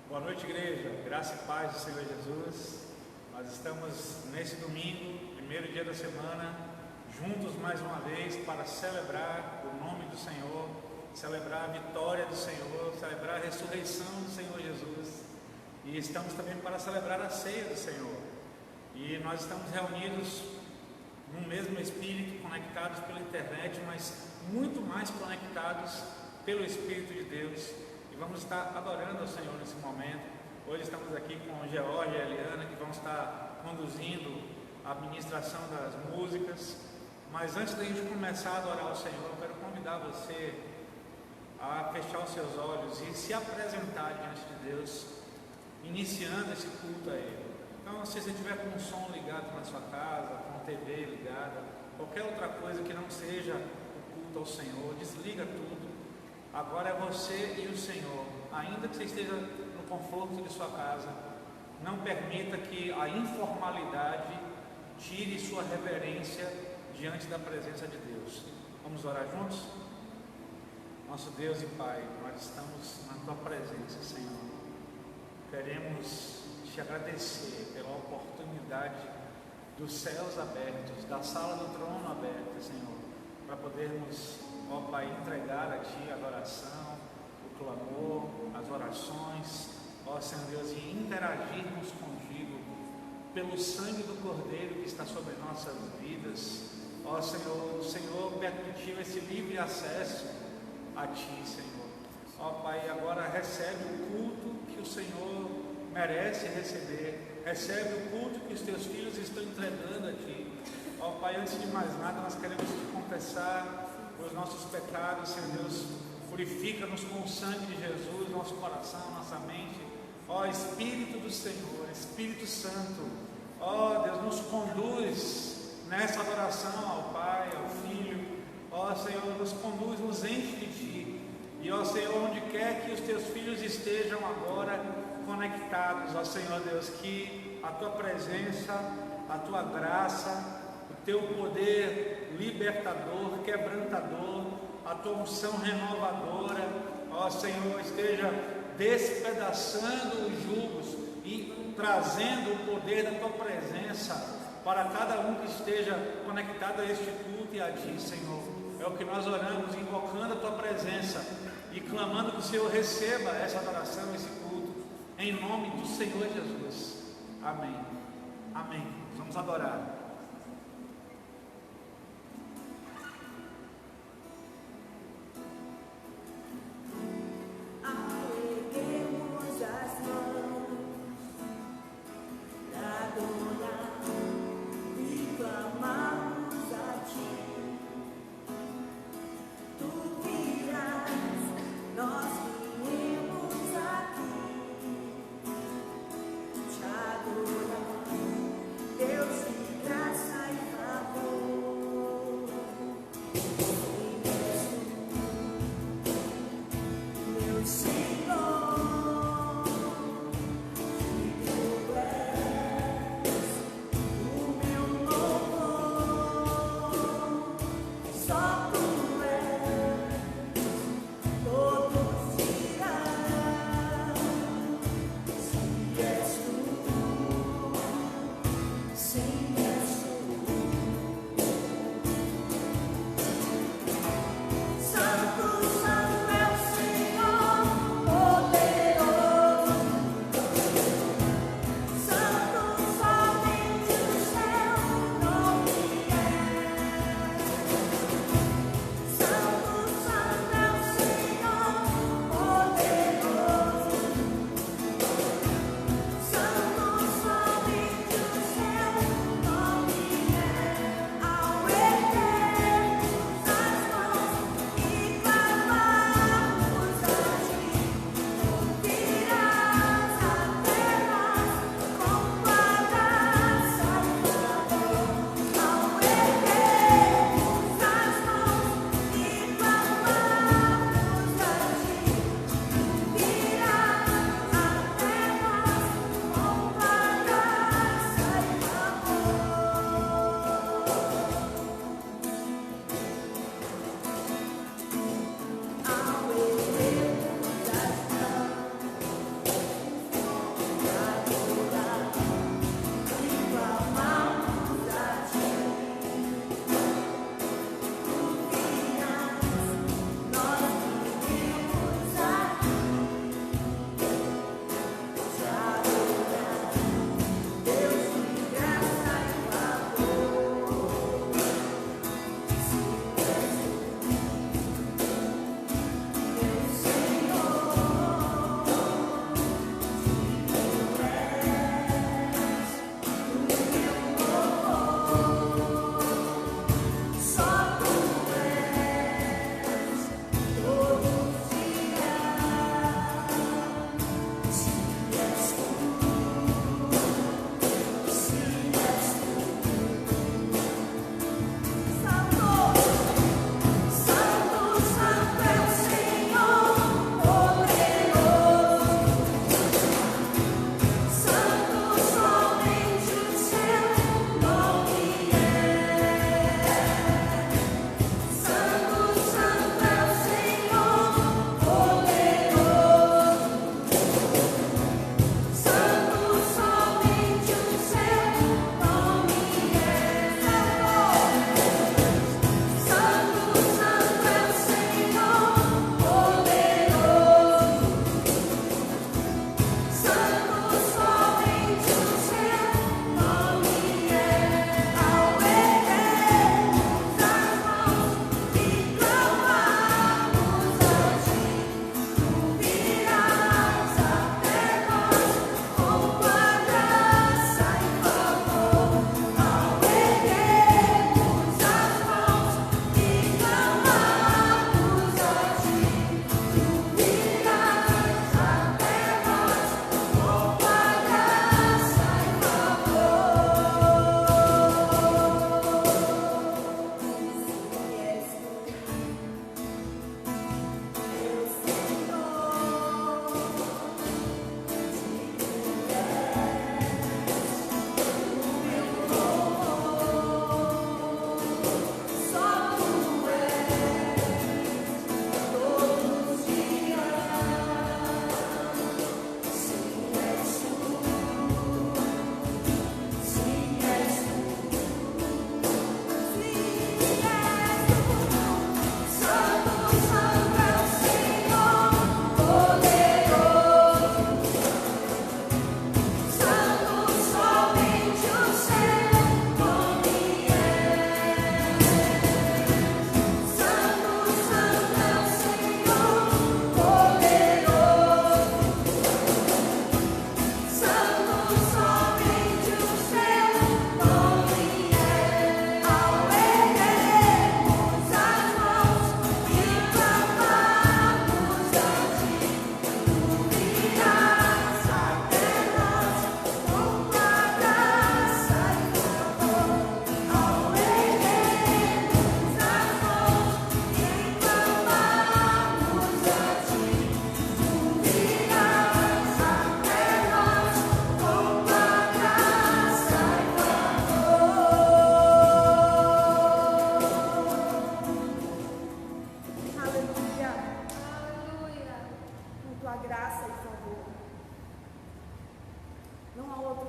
Boa noite, igreja. Graça e paz do Senhor Jesus. Nós estamos nesse domingo, primeiro dia da semana, juntos mais uma vez para celebrar o nome do Senhor, celebrar a vitória do Senhor, celebrar a ressurreição do Senhor Jesus. E estamos também para celebrar a ceia do Senhor. E nós estamos reunidos no mesmo Espírito, conectados pela internet, mas muito mais conectados pelo Espírito de Deus. Vamos estar adorando ao Senhor nesse momento. Hoje estamos aqui com o George e a Eliana, que vão estar conduzindo a administração das músicas. Mas antes da gente começar a adorar ao Senhor, eu quero convidar você a fechar os seus olhos e se apresentar diante de Deus, iniciando esse culto a Ele. Então, se você estiver com o som ligado na sua casa, com a TV ligada, qualquer outra coisa que não seja o culto ao Senhor, desliga tudo. Agora é você e o Senhor. Ainda que você esteja no conforto de sua casa, não permita que a informalidade tire sua reverência diante da presença de Deus. Vamos orar juntos? Nosso Deus e Pai, nós estamos na Tua presença, Senhor. Queremos Te agradecer pela oportunidade dos céus abertos, da sala do trono aberta, Senhor, para podermos, ó Pai, entregar a Ti a adoração, o clamor, as orações, ó Senhor Deus, e interagirmos contigo pelo sangue do Cordeiro que está sobre nossas vidas. Ó Senhor, o Senhor permitiu esse livre acesso a Ti, Senhor. Ó Pai, agora recebe o culto que o Senhor merece receber, recebe o culto que os Teus filhos estão entregando a Ti. Ó Pai, antes de mais nada, nós queremos Te confessar os nossos pecados, Senhor Deus. Purifica-nos com o sangue de Jesus, nosso coração, nossa mente. Ó Espírito do Senhor, Espírito Santo, ó Deus, nos conduz nessa adoração ao Pai, ao Filho. Ó Senhor, nos conduz, nos enche de Ti. E ó Senhor, onde quer que os Teus filhos estejam agora conectados, ó Senhor Deus, que a Tua presença, a Tua graça, o Teu poder libertador, quebrantador, a Tua unção renovadora, ó Senhor, esteja despedaçando os jugos e trazendo o poder da Tua presença para cada um que esteja conectado a este culto e a Ti, Senhor. É o que nós oramos, invocando a Tua presença e clamando que o Senhor receba essa adoração, esse culto, em nome do Senhor Jesus. Amém. Amém. Vamos adorar. Deus te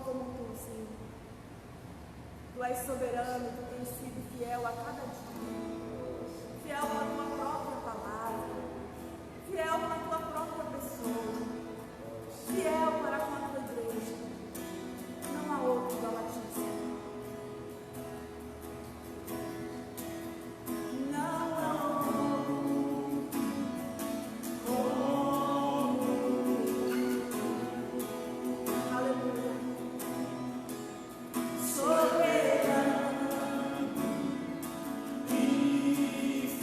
como tu, Senhor. Tu és soberano, tu tens sido fiel a cada dia, fiel à tua própria palavra, fiel à tua própria pessoa, fiel para com a tua igreja. Não há outro igual a ti, Senhor. Soberano, infinito.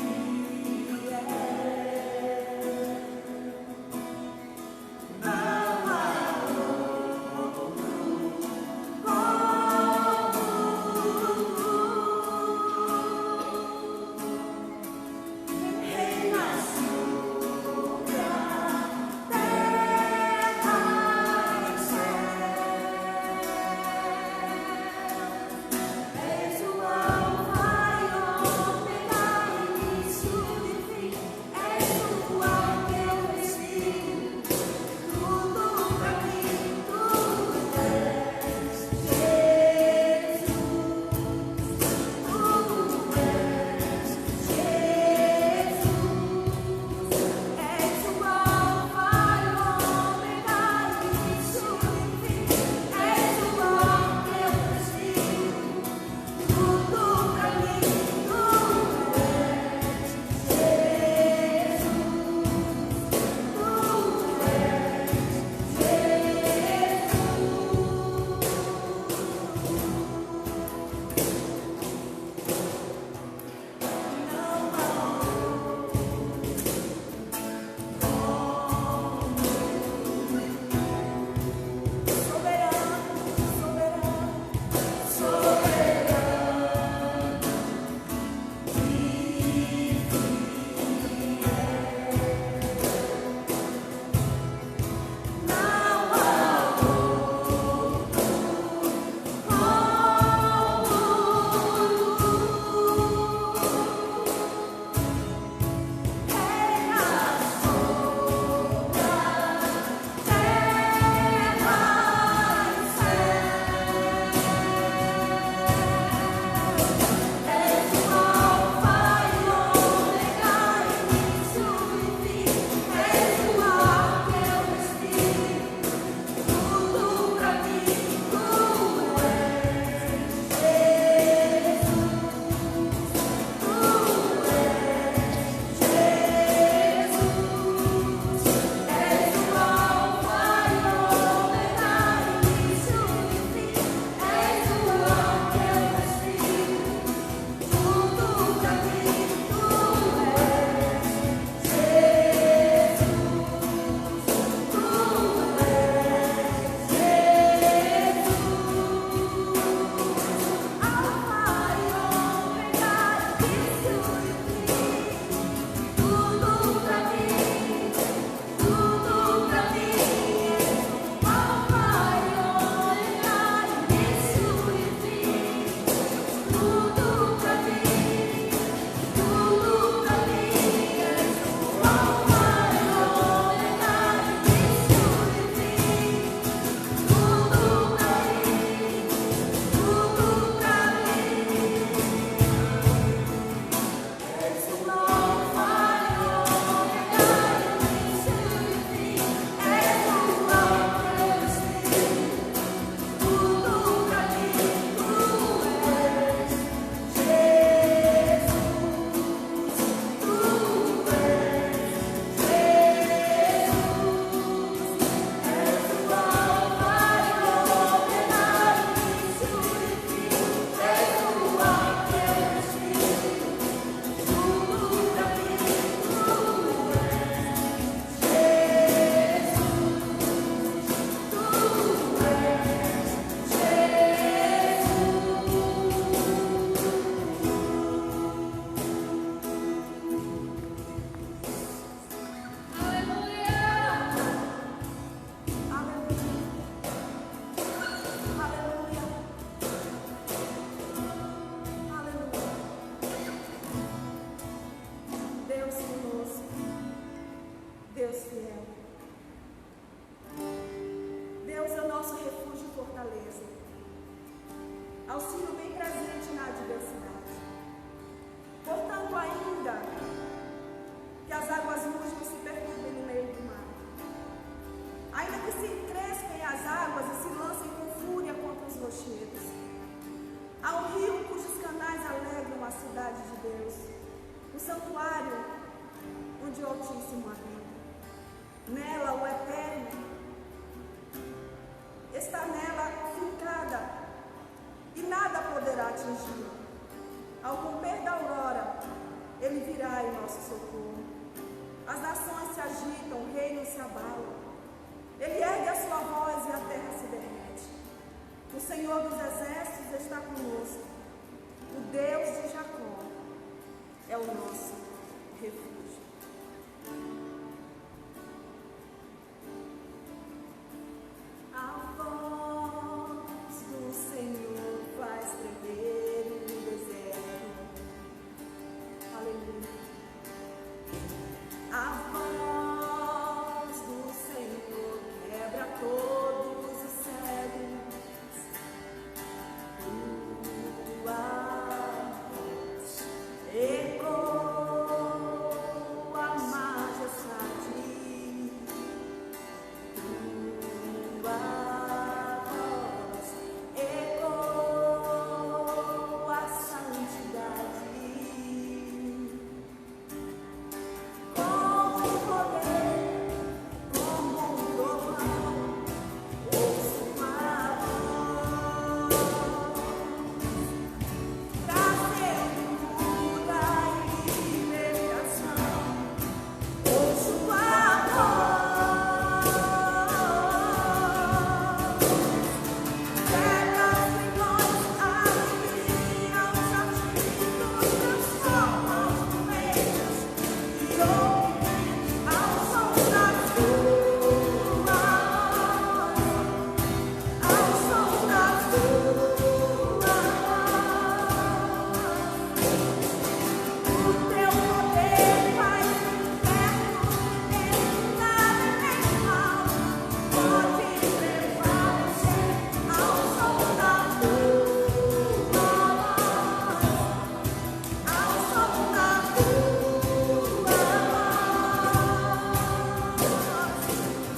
fortaleza, auxílio bem presente na adversidade. Portanto, ainda que as águas musgam se perturbem no meio do mar, ainda que se encrespem as águas e se lancem com fúria contra os rochedos, há um rio cujos canais alegram a cidade de Deus, o santuário onde o Altíssimo habita. Nela o Eterno está nela fincada e nada poderá atingi-lo. Ao romper da aurora, ele virá em nosso socorro. As nações se agitam, o reino se abala. Ele ergue a sua voz e a terra se derrete. O Senhor dos exércitos está conosco. O Deus de Jacó é o nosso refúgio. A voz do Senhor faz tremer o deserto. Aleluia. A voz do Senhor quebra todos os cegos. Tua voz ecoa a majestade. Tua voz ecoa a santidade. Com poder, como um trovão, ouço uma voz, trazendo cura e libertação. Ouço a voz, quebra os grilhões, alivia os aflitos, transforma os doentes e ouve ao som da tua voz, ao som da tua voz. O teu poder faz o inferno tremer, nada nem mal pode prevalecer ao som da tua voz, ao som da tua voz.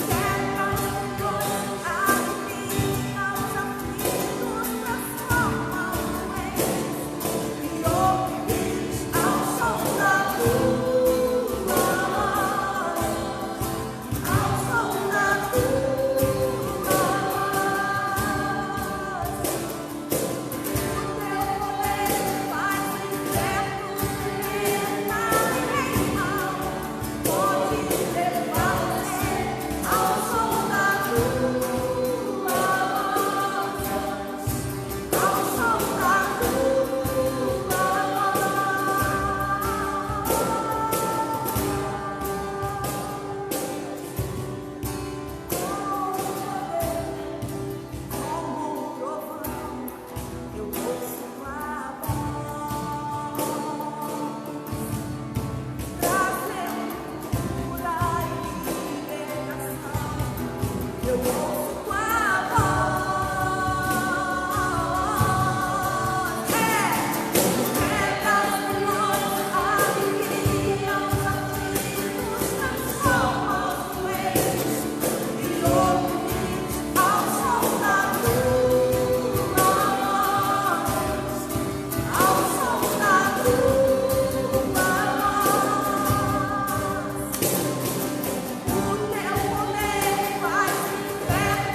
Quebra os grilhões, alivia os aflitos, transforma os doentes e ouve-os ao som da tua voz, ao som da tua voz. O teu poder faz o inferno tremer, nada nem mal pode prevalecer ao som da tua voz, ao som da tua voz. Como um trovão, eu ouço a voz, trazendo cura e libertação. Eu ouço a voz, quebra os grilhões, alivia os aflitos, transforma os doentes e ouve-os ao som da tua voz, ao som da tua voz. O teu poder faz o inferno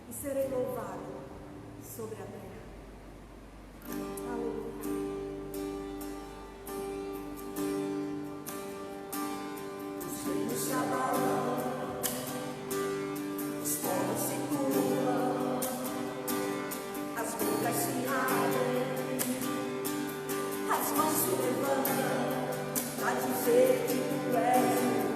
e serei louvado sobre a terra. Aleluia. Os reinos se abalam, os povos se curvam, as bocas se abrem, as mãos se levantam para dizer que tu és o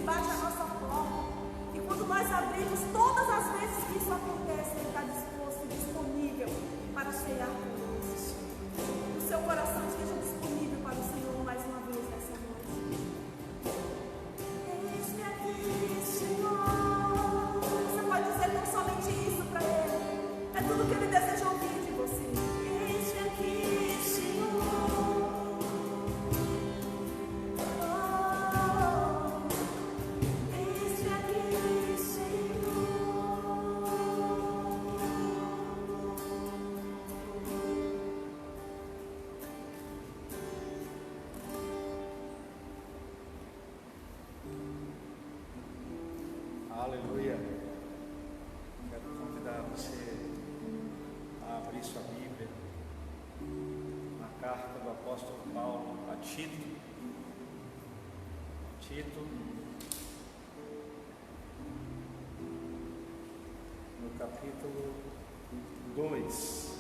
bate a nossa porta. E quando nós abrimos, todas as vezes que isso acontece, Ele está disposto e disponível para cear conosco. O seu coração esteja disponível para o Senhor mais uma vez nessa noite. Eis-me aqui, Senhor. Você pode dizer tão somente isso para Ele. É tudo que Ele deseja ouvir de você. Eis-me aqui, Senhor. Eis-me aqui, Senhor. Aleluia. Quero convidar você a abrir sua Bíblia na carta do apóstolo Paulo a Tito. No capítulo 2.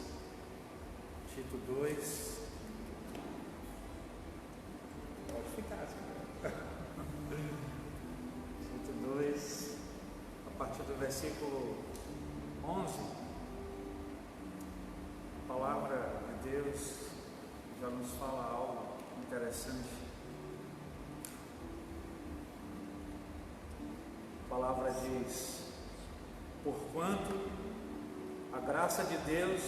Tito 2. Pode ficar, senhor. Tito 2, a partir do versículo 11, a palavra de Deus já nos fala algo interessante. A palavra diz: porquanto a graça de Deus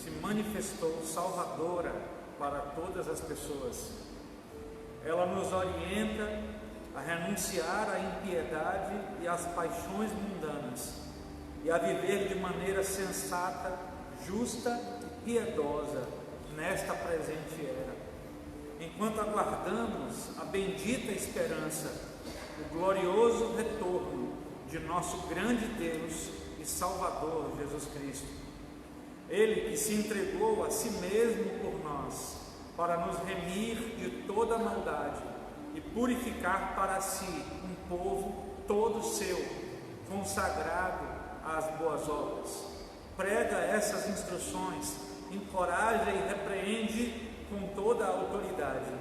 se manifestou salvadora para todas as pessoas, ela nos orienta a renunciar à impiedade e às paixões mundanas e a viver de maneira sensata, justa e piedosa nesta presente era, enquanto aguardamos a bendita esperança, o glorioso retorno de nosso grande Deus e Salvador Jesus Cristo. Ele que se entregou a si mesmo por nós, para nos remir de toda maldade e purificar para si um povo todo seu, consagrado às boas obras. Prega essas instruções, encoraja e repreende com toda a autoridade.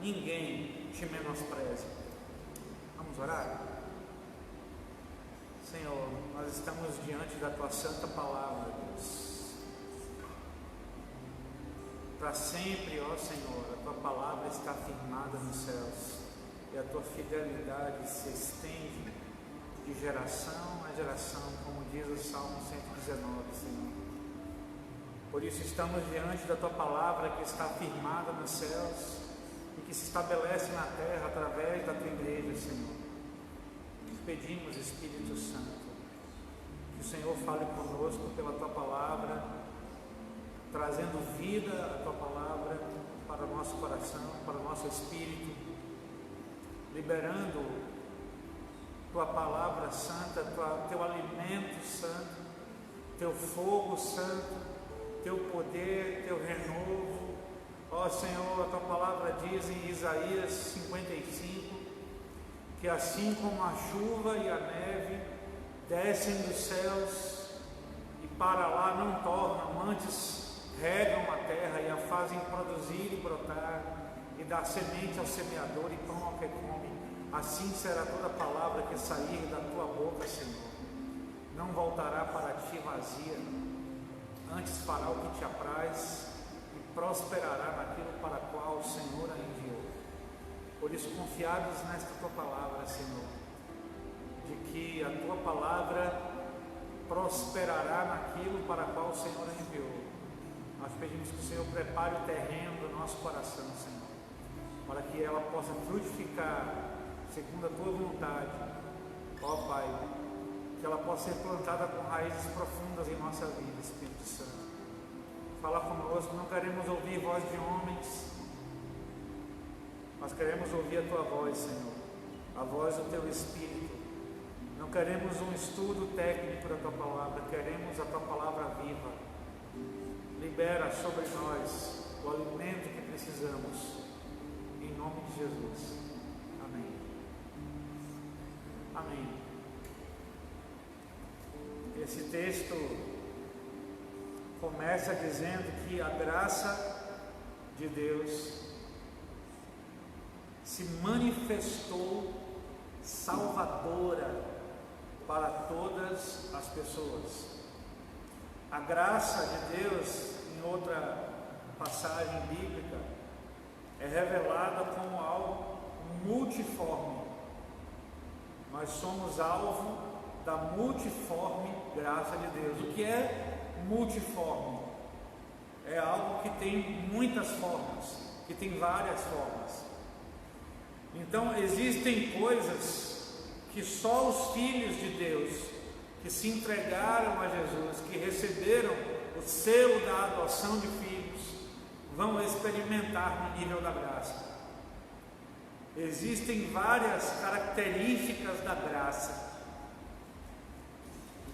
Ninguém te menospreze. Vamos orar? Senhor, nós estamos diante da Tua santa palavra, Deus. Para sempre, ó Senhor, a Tua palavra está firmada nos céus e a Tua fidelidade se estende de geração a geração, como diz o Salmo 119, Senhor. Por isso estamos diante da Tua palavra que está firmada nos céus e que se estabelece na terra através da Tua igreja, Senhor. Pedimos, Espírito Santo, que o Senhor fale conosco pela Tua palavra, trazendo vida à Tua palavra para o nosso coração, para o nosso espírito, liberando Tua palavra santa, Teu alimento santo, Teu fogo santo, Teu poder, Teu renovo. Ó Senhor, a Tua palavra diz em Isaías 55, que assim como a chuva e a neve descem dos céus e para lá não tornam, antes regam a terra e a fazem produzir e brotar e dar semente ao semeador e pão ao que come, assim será toda palavra que sair da Tua boca, Senhor. Não voltará para Ti vazia, antes fará o que Te apraz e prosperará naquilo para qual o Senhor a enviou. Por isso, confiados nesta Tua palavra, Senhor, de que a Tua palavra prosperará naquilo para qual o Senhor a enviou, nós pedimos que o Senhor prepare o terreno do nosso coração, Senhor, para que ela possa frutificar segundo a Tua vontade. Ó Pai, que ela possa ser plantada com raízes profundas em nossa vida, Espírito Santo. Fala conosco, não queremos ouvir voz de homens, nós queremos ouvir a Tua voz, Senhor, a voz do Teu Espírito. Não queremos um estudo técnico da Tua palavra, queremos a Tua palavra viva. Libera sobre nós o alimento que precisamos, em nome de Jesus. Amém. Amém. Esse texto começa dizendo que a graça de Deus se manifestou salvadora para todas as pessoas. A graça de Deus, em outra passagem bíblica, é revelada como algo multiforme. Nós somos alvo da multiforme graça de Deus. O que é multiforme? É algo que tem muitas formas, que tem várias formas. Então existem coisas que só os filhos de Deus, que se entregaram a Jesus, que receberam o selo da adoção de filhos, vão experimentar no nível da graça. Existem várias características da graça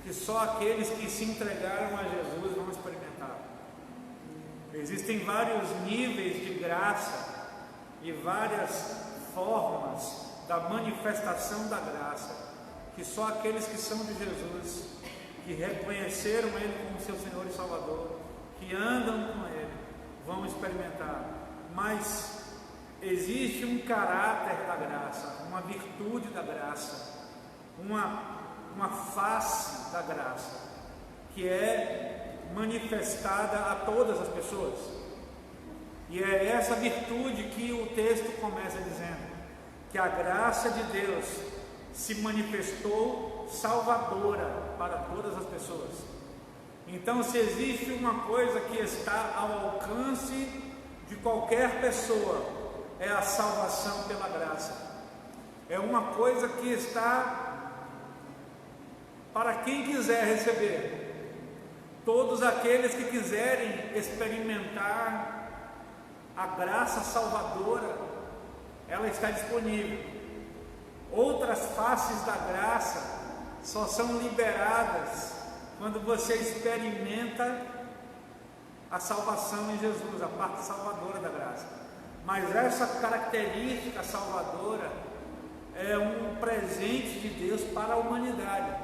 que só aqueles que se entregaram a Jesus vão experimentar. Existem vários níveis de graça e várias formas da manifestação da graça que só aqueles que são de Jesus, que reconheceram Ele como seu Senhor e Salvador, que andam com Ele, vão experimentar. Mas existe um caráter da graça, uma virtude da graça, uma face da graça, que é manifestada a todas as pessoas. E é essa virtude que o texto começa dizendo, que a graça de Deus se manifestou salvadora para todas as pessoas. Então, se existe uma coisa que está ao alcance de qualquer pessoa, é a salvação pela graça. É uma coisa que está para quem quiser receber. Todos aqueles que quiserem experimentar a graça salvadora, ela está disponível. Outras faces da graça só são liberadas quando você experimenta a salvação em Jesus, a parte salvadora da graça. Mas essa característica salvadora é um presente de Deus para a humanidade,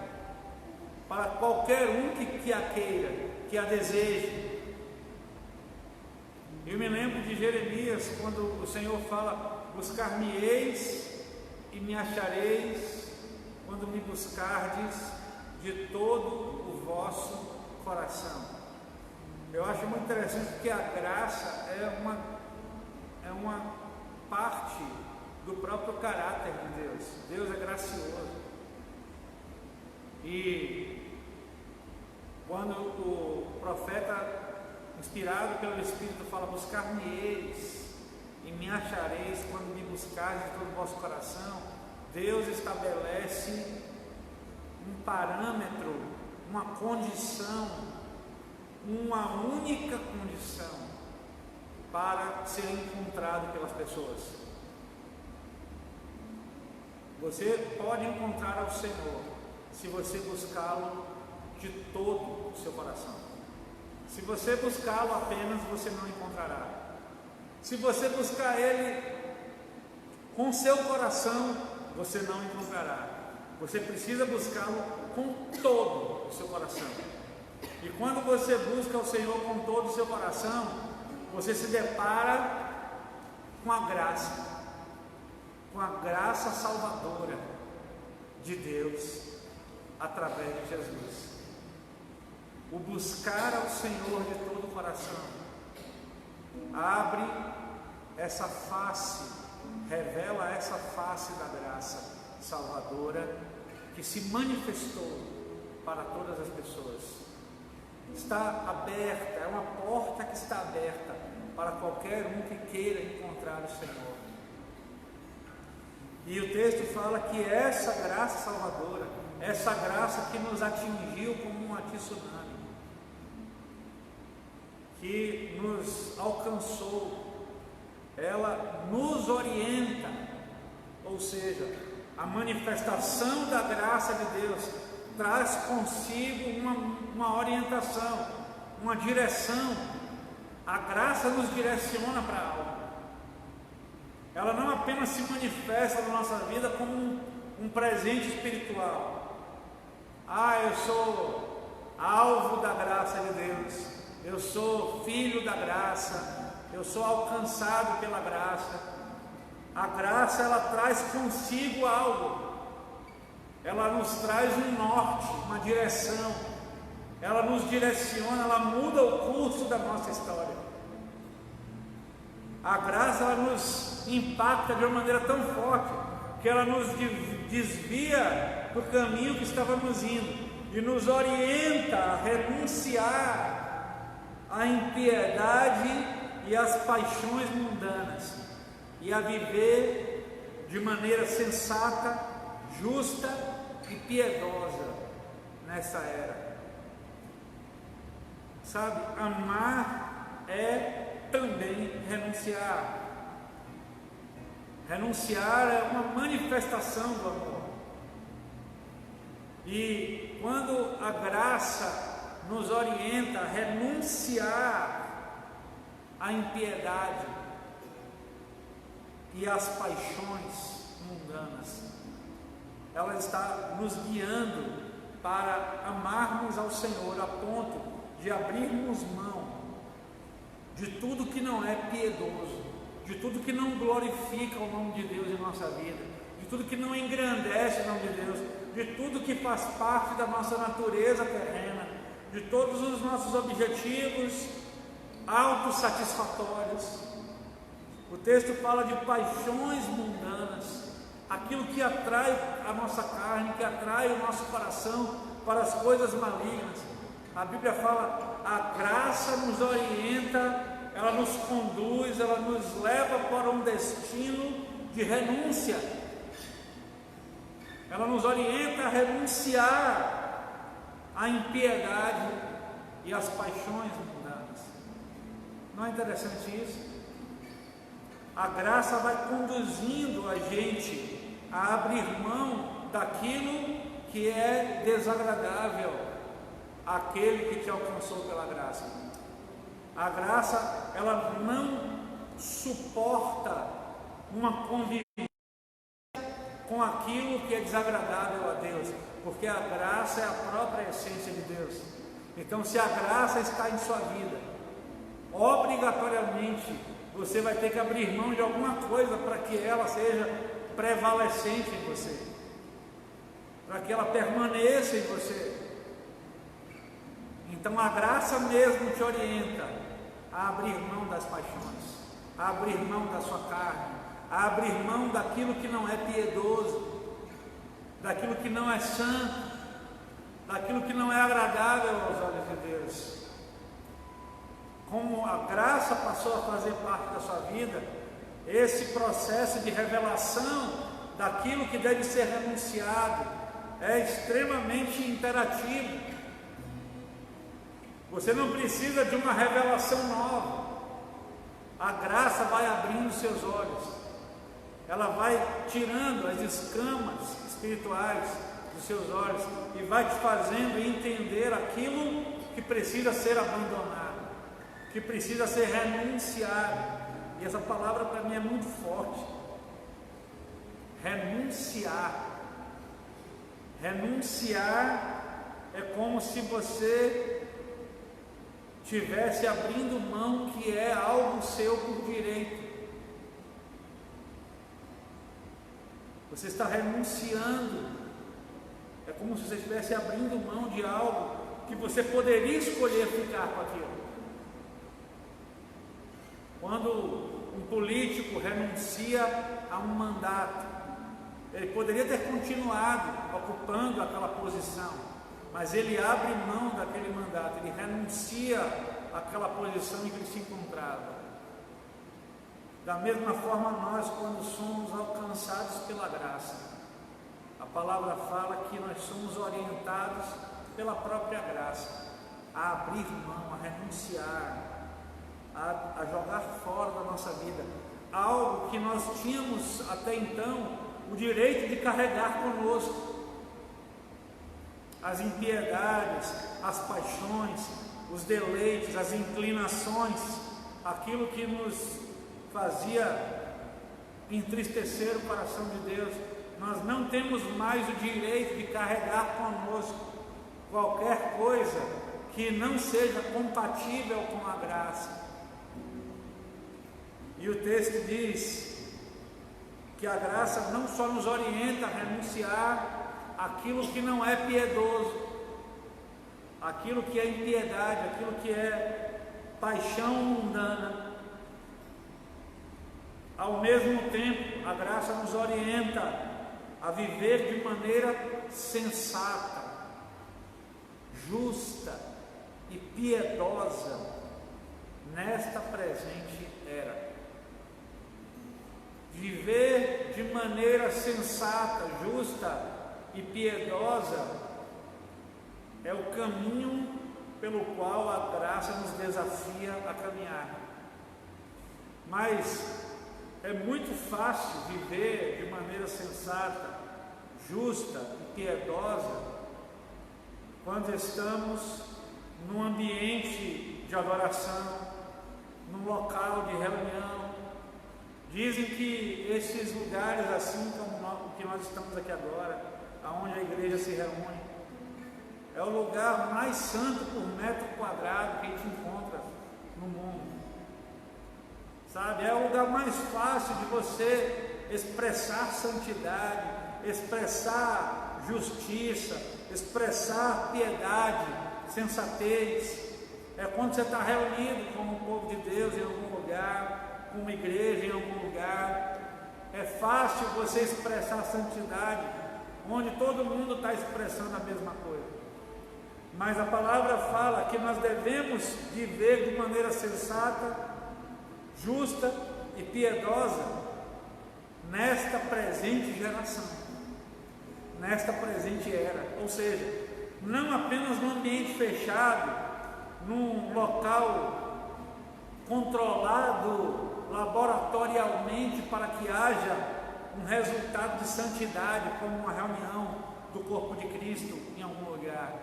para qualquer um que a queira, que a deseje. Eu me lembro de Jeremias, quando o Senhor fala: buscar-me-eis e me achareis, quando me buscardes de todo o vosso coração. Eu acho muito interessante que a graça é uma parte do próprio caráter de Deus. Deus é gracioso. E quando o profeta, inspirado pelo Espírito, fala: buscar-me-eis e me achareis quando me buscardes de todo o vosso coração, Deus estabelece um parâmetro, uma condição, uma única condição para ser encontrado pelas pessoas. Você pode encontrar ao Senhor se você buscá-lo de todo o seu coração. Se você buscá-lo apenas, você não encontrará. Se você buscar Ele com seu coração, você não encontrará. Você precisa buscá-lo com todo o seu coração. E quando você busca o Senhor com todo o seu coração, você se depara com a graça salvadora de Deus através de Jesus. O buscar ao Senhor de todo o coração abre essa face, revela essa face da graça salvadora que se manifestou para todas as pessoas. Está aberta, é uma porta que está aberta para qualquer um que queira encontrar o Senhor. E o texto fala que essa graça salvadora, essa graça que nos atingiu como um tsunami, que nos alcançou, ela nos orienta, ou seja, a manifestação da graça de Deus traz consigo uma orientação, uma direção. A graça nos direciona para algo. Ela não apenas se manifesta na nossa vida como um presente espiritual. Eu sou alvo da graça de Deus, eu sou filho da graça, eu sou alcançado pela graça. A graça, ela traz consigo algo ela nos traz um norte, uma direção, ela nos direciona, ela muda o curso da nossa história. A graça, ela nos impacta de uma maneira tão forte, que ela nos desvia do caminho que estávamos indo, e nos orienta a renunciar à impiedade e às paixões mundanas, e a viver de maneira sensata, justa e piedosa nessa era. Sabe, amar é também renunciar. Renunciar é uma manifestação do amor. E quando a graça nos orienta a renunciar à impiedade e às paixões mundanas, ela está nos guiando para amarmos ao Senhor a ponto de abrirmos mão de tudo que não é piedoso, de tudo que não glorifica o nome de Deus em nossa vida, de tudo que não engrandece o nome de Deus, de tudo que faz parte da nossa natureza terrena, de todos os nossos objetivos autossatisfatórios. O texto fala de paixões mundanas, aquilo que atrai a nossa carne, que atrai o nosso coração para as coisas malignas. A Bíblia fala, a graça nos orienta, ela nos conduz, ela nos leva para um destino de renúncia. Ela nos orienta a renunciar à impiedade e às paixões mundanas. Não é interessante isso? A graça vai conduzindo a gente a abrir mão daquilo que é desagradável àquele que te alcançou pela graça. A graça, ela não suporta uma convivência com aquilo que é desagradável a Deus, porque a graça é a própria essência de Deus. Então, se a graça está em sua vida, obrigatoriamente você vai ter que abrir mão de alguma coisa para que ela seja prevalecente em você, para que ela permaneça em você. Então a graça mesmo te orienta a abrir mão das paixões, a abrir mão da sua carne, a abrir mão daquilo que não é piedoso, daquilo que não é santo, daquilo que não é agradável aos olhos de Deus. Como a graça passou a fazer parte da sua vida, esse processo de revelação daquilo que deve ser renunciado é extremamente interativo. Você não precisa de uma revelação nova. A graça vai abrindo seus olhos, ela vai tirando as escamas espirituais dos seus olhos e vai te fazendo entender aquilo que precisa ser abandonado, que precisa ser renunciado. E essa palavra para mim é muito forte. Renunciar. Renunciar é como se você estivesse abrindo mão que é algo seu por direito. Você está renunciando. É como se você estivesse abrindo mão de algo que você poderia escolher ficar com aquilo. Quando um político renuncia a um mandato, ele poderia ter continuado ocupando aquela posição, mas ele abre mão daquele mandato, ele renuncia àquela posição em que ele se encontrava. Da mesma forma, nós, quando somos alcançados pela graça, a palavra fala que nós somos orientados pela própria graça a abrir mão, a renunciar, a jogar fora da nossa vida algo que nós tínhamos até então o direito de carregar conosco: as impiedades, as paixões, os deleites, as inclinações, aquilo que nos fazia entristecer o coração de Deus. Nós não temos mais o direito de carregar conosco qualquer coisa que não seja compatível com a graça. E o texto diz que a graça não só nos orienta a renunciar aquilo que não é piedoso, aquilo que é impiedade, aquilo que é paixão mundana. Ao mesmo tempo, a graça nos orienta a viver de maneira sensata, justa e piedosa nesta presente era. Viver de maneira sensata, justa e piedosa é o caminho pelo qual a graça nos desafia a caminhar. Mas é muito fácil viver de maneira sensata, justa e piedosa quando estamos num ambiente de adoração, num local de reunião. Dizem que esses lugares, assim como o que nós estamos aqui agora, aonde a igreja se reúne, é o lugar mais santo por metro quadrado que a gente encontra no mundo. Sabe? É o lugar mais fácil de você expressar santidade, expressar justiça, expressar piedade, sensatez. É quando você está reunido com o povo de Deus em algum lugar, com uma igreja em algum lugar. É fácil você expressar santidade onde todo mundo está expressando a mesma coisa. Mas a palavra fala que nós devemos viver de maneira sensata, justa e piedosa nesta presente geração, nesta presente era. Ou seja, não apenas num ambiente fechado, num local controlado laboratorialmente para que haja um resultado de santidade, como uma reunião do corpo de Cristo em algum lugar,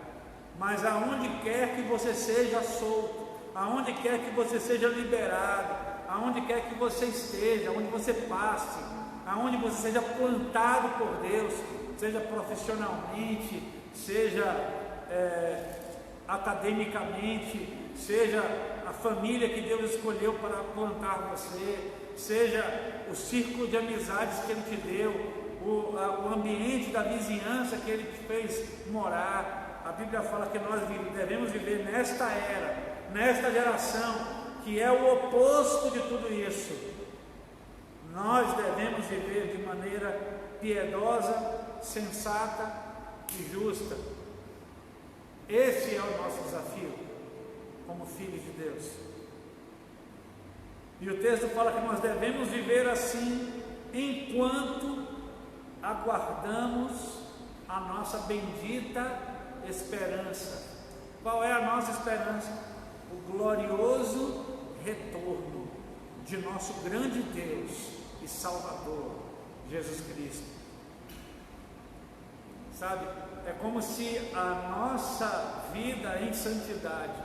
mas aonde quer que você seja solto, aonde quer que você seja liberado, aonde quer que você esteja, aonde você passe, aonde você seja plantado por Deus, seja profissionalmente, seja academicamente, seja a família que Deus escolheu para plantar você, seja o círculo de amizades que Ele te deu, o ambiente da vizinhança que Ele te fez morar. A Bíblia fala que nós devemos viver nesta era, nesta geração, que é o oposto de tudo isso. Nós devemos viver de maneira piedosa, sensata e justa. Esse é o nosso desafio como filhos de Deus. E o texto fala que nós devemos viver assim enquanto aguardamos a nossa bendita esperança. Qual é a nossa esperança? O glorioso retorno de nosso grande Deus e Salvador, Jesus Cristo. Sabe, é como se a nossa vida em santidade,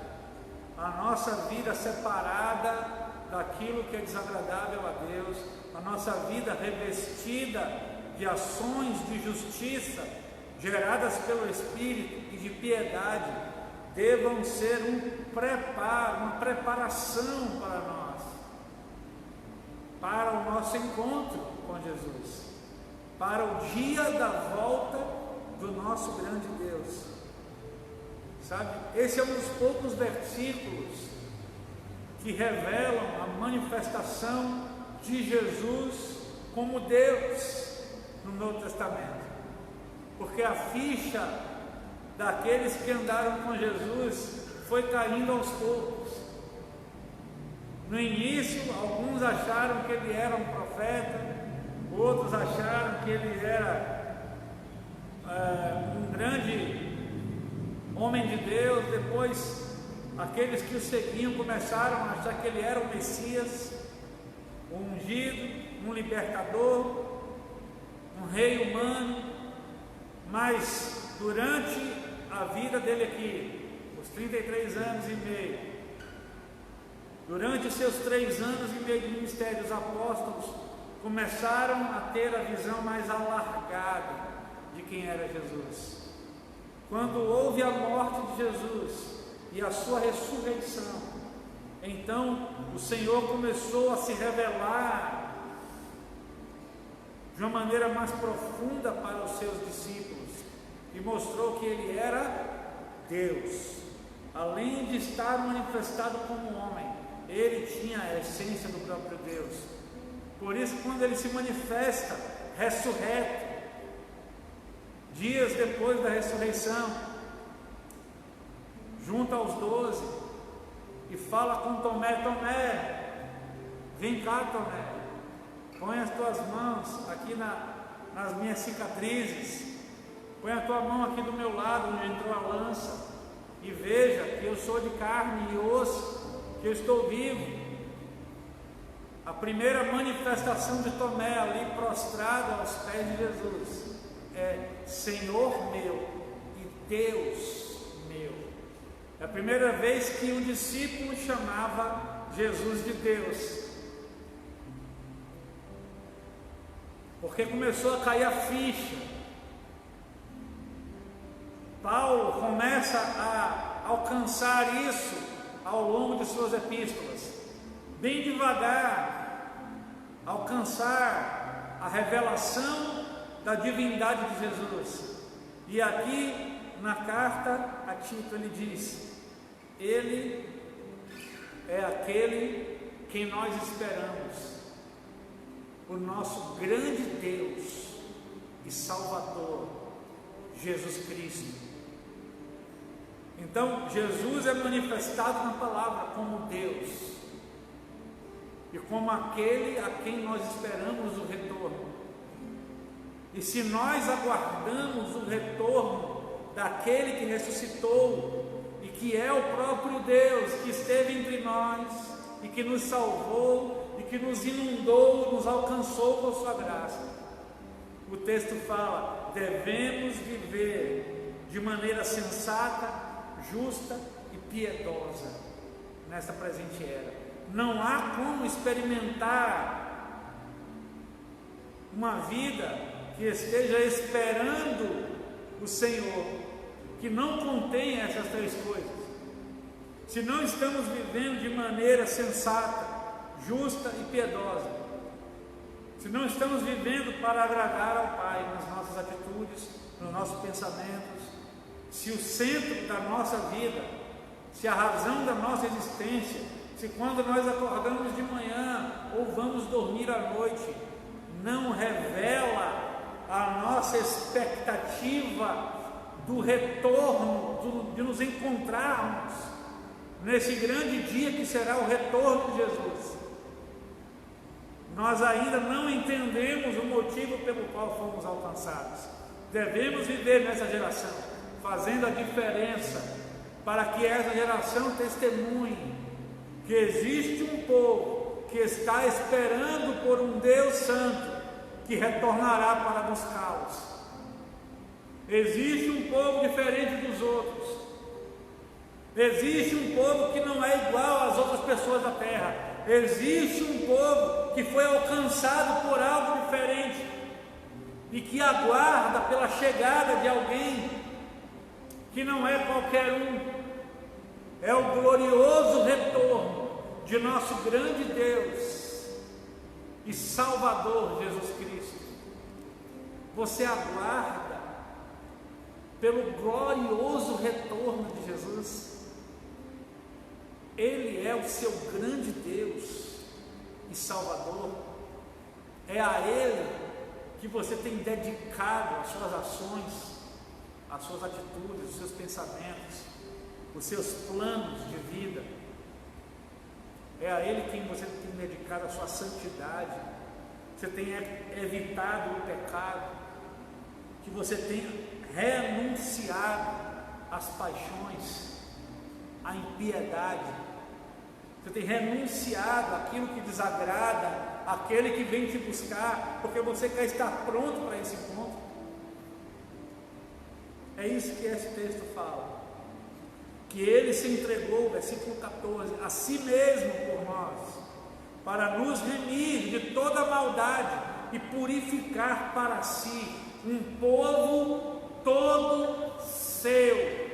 a nossa vida separada daquilo que é desagradável a Deus, a nossa vida revestida de ações de justiça geradas pelo Espírito e de piedade, devam ser um preparo, uma preparação para nós, para o nosso encontro com Jesus, para o dia da volta do nosso grande Deus. Sabe, esse é um dos poucos versículos que revelam a manifestação de Jesus como Deus no Novo Testamento, porque a ficha daqueles que andaram com Jesus foi caindo aos poucos. No início, alguns acharam que ele era um profeta, outros acharam que ele era um grande homem de Deus. Depois, aqueles que o seguiam começaram a achar que ele era o Messias, um ungido, um libertador, um rei humano. Mas durante a vida dele aqui, os 33 anos e meio, durante os seus 3 anos e meio de ministério, os apóstolos começaram a ter a visão mais alargada de quem era Jesus. Quando houve a morte de Jesus e a sua ressurreição, então o Senhor começou a se revelar de uma maneira mais profunda para os seus discípulos, e mostrou que ele era Deus. Além de estar manifestado como homem, ele tinha a essência do próprio Deus. Por isso, quando ele se manifesta ressurreto, dias depois da ressurreição, junto aos 12, e fala com Tomé: Tomé, vem cá, Tomé, põe as tuas mãos aqui nas minhas cicatrizes, põe a tua mão aqui do meu lado, onde entrou a lança, e veja que eu sou de carne e osso, que eu estou vivo. A primeira manifestação de Tomé ali prostrado aos pés de Jesus é: Senhor meu e Deus meu. É a primeira vez que um discípulo chamava Jesus de Deus, porque começou a cair a ficha. Paulo começa a alcançar isso ao longo de suas epístolas, bem devagar, alcançar a revelação da divindade de Jesus. E aqui na carta a Tito ele diz: ele é aquele quem nós esperamos, o nosso grande Deus e Salvador, Jesus Cristo. Então, Jesus é manifestado na palavra como Deus e como aquele a quem nós esperamos o retorno. E se nós aguardamos o retorno daquele que ressuscitou e que é o próprio Deus, que esteve entre nós e que nos salvou e que nos inundou, nos alcançou com sua graça, o texto fala: devemos viver de maneira sensata, justa e piedosa nesta presente era. Não há como experimentar uma vida que esteja esperando o Senhor que não contém essas três coisas. Se não estamos vivendo de maneira sensata, justa e piedosa, se não estamos vivendo para agradar ao Pai nas nossas atitudes, nos nossos pensamentos, se o centro da nossa vida, se a razão da nossa existência, se quando nós acordamos de manhã ou vamos dormir à noite, não revela a nossa expectativa do retorno, de nos encontrarmos nesse grande dia que será o retorno de Jesus, nós ainda não entendemos o motivo pelo qual fomos alcançados. Devemos viver nessa geração, fazendo a diferença, para que essa geração testemunhe que existe um povo que está esperando por um Deus santo que retornará para buscá-los. Existe um povo diferente dos outros. Existe um povo que não é igual às outras pessoas da terra. Existe um povo que foi alcançado por algo diferente e que aguarda pela chegada de alguém que não é qualquer um. É o glorioso retorno de nosso grande Deus e Salvador Jesus Cristo. Você aguarda pelo glorioso retorno de Jesus? Ele é o seu grande Deus e Salvador. É a Ele que você tem dedicado as suas ações, as suas atitudes, os seus pensamentos, os seus planos de vida. É a Ele quem você tem dedicado a sua santidade. Você tem evitado o pecado, que você tem renunciado às paixões, à impiedade. Você tem renunciado àquilo que desagrada aquele que vem te buscar, porque você quer estar pronto para esse encontro. É isso que esse texto fala, que ele se entregou, versículo 14, a si mesmo por nós, para nos remir de toda maldade e purificar para si um povo todo seu.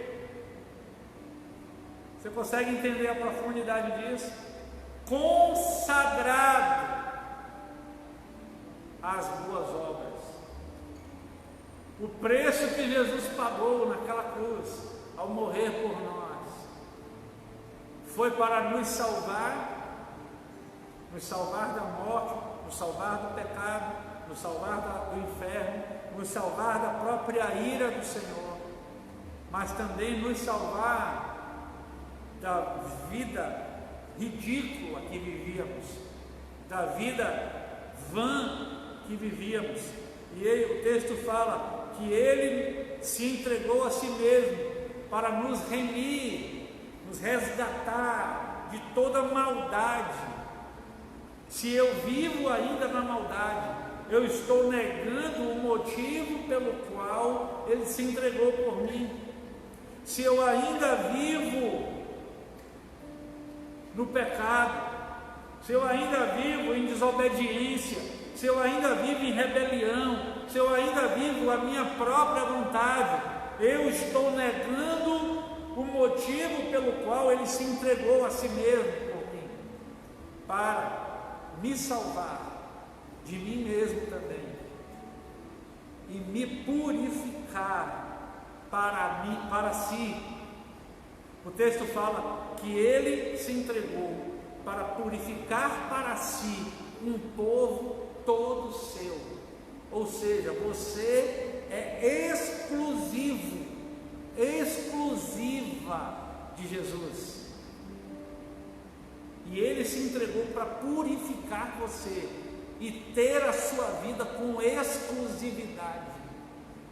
Você consegue entender a profundidade disso? Consagrado às boas obras. O preço que Jesus pagou naquela cruz, ao morrer por nós, foi para nos salvar da morte, nos salvar do pecado, nos salvar do inferno, nos salvar da própria ira do Senhor, mas também nos salvar da vida ridícula que vivíamos, da vida vã que vivíamos. E aí, o texto fala que Ele se entregou a si mesmo para nos remir, nos resgatar de toda maldade. Se eu vivo ainda na maldade, eu estou negando o motivo pelo qual Ele se entregou por mim. Se eu ainda vivo no pecado, se eu ainda vivo em desobediência, se eu ainda vivo em rebelião, se eu ainda vivo a minha própria vontade, eu estou negando o motivo pelo qual Ele se entregou a si mesmo por mim, para me salvar de mim mesmo também e me purificar para si. O texto fala que Ele se entregou para purificar para si um povo todo seu. Ou seja, você é exclusiva de Jesus. E Ele se entregou para purificar você e ter a sua vida com exclusividade,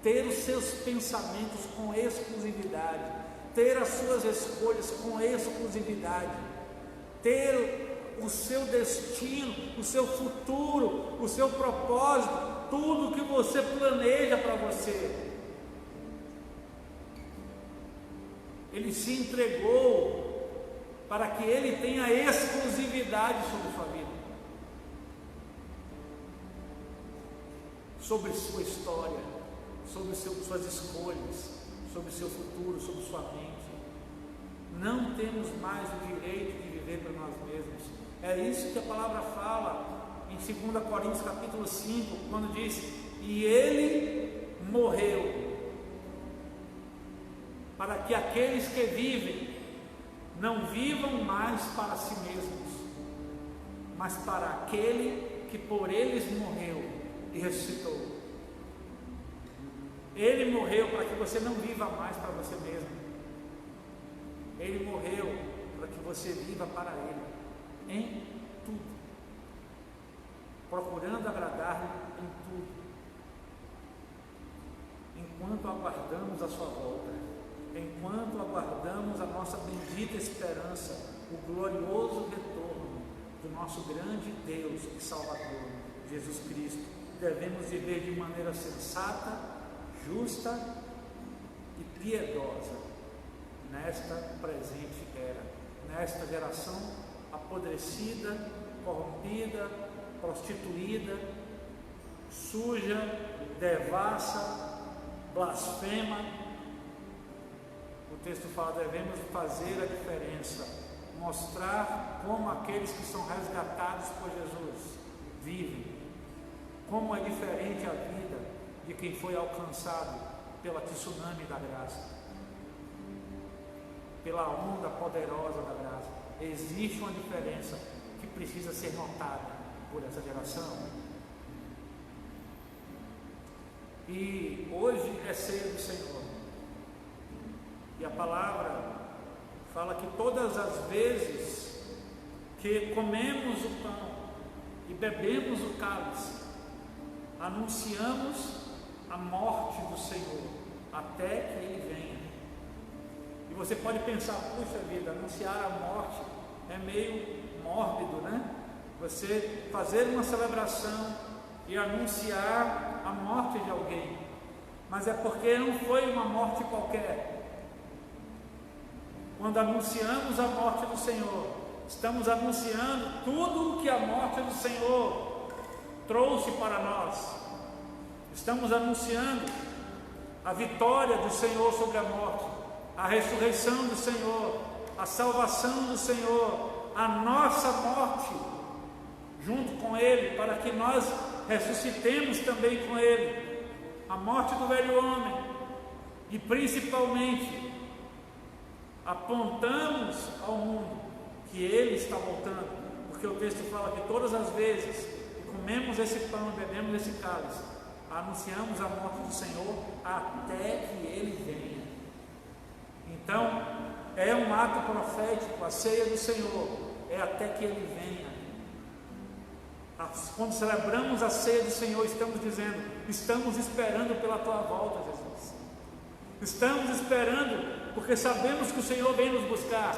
ter os seus pensamentos com exclusividade, ter as suas escolhas com exclusividade, ter o seu destino, o seu futuro, o seu propósito, tudo que você planeja para você. Ele se entregou para que Ele tenha exclusividade sobre sua vida, sobre sua história, sobre suas escolhas, sobre seu futuro, sobre sua mente. Não temos mais o direito de viver para nós mesmos. É isso que a palavra fala em 2 Coríntios capítulo 5, quando diz: e Ele morreu para que aqueles que vivem não vivam mais para si mesmos, mas para aquele que por eles morreu e ressuscitou. Ele morreu para que você não viva mais para você mesmo. Ele morreu para que você viva para Ele, em tudo, procurando agradar-lhe em tudo, enquanto aguardamos a sua volta, enquanto aguardamos a nossa bendita esperança, o glorioso retorno do nosso grande Deus e Salvador, Jesus Cristo. Devemos viver de maneira sensata, justa e piedosa nesta presente era, nesta geração apodrecida, corrompida, prostituída, suja, devassa, blasfema. O texto fala: devemos fazer a diferença, mostrar como aqueles que são resgatados por Jesus vivem, como é diferente a vida de quem foi alcançado pela tsunami da graça, pela onda poderosa da graça. Existe uma diferença que precisa ser notada por essa geração. E hoje é ceia do Senhor, e a palavra fala que todas as vezes que comemos o pão e bebemos o cálice, anunciamos a morte do Senhor até que Ele venha. E você pode pensar: puxa vida, anunciar a morte é meio mórbido, né? Você fazer uma celebração e anunciar a morte de alguém, mas é porque não foi uma morte qualquer. Quando anunciamos a morte do Senhor, estamos anunciando tudo o que a morte do Senhor trouxe para nós. Estamos anunciando a vitória do Senhor sobre a morte, a ressurreição do Senhor, a salvação do Senhor, a nossa morte junto com Ele, para que nós ressuscitemos também com Ele, a morte do velho homem, e principalmente apontamos ao mundo que Ele está voltando, porque o texto fala que todas as vezes que comemos esse pão e bebemos esse cálice, anunciamos a morte do Senhor até que Ele venha. Então, é um ato profético, a ceia do Senhor é até que Ele venha. Quando celebramos a ceia do Senhor, estamos dizendo: estamos esperando pela Tua volta, Jesus. Estamos esperando, porque sabemos que o Senhor vem nos buscar,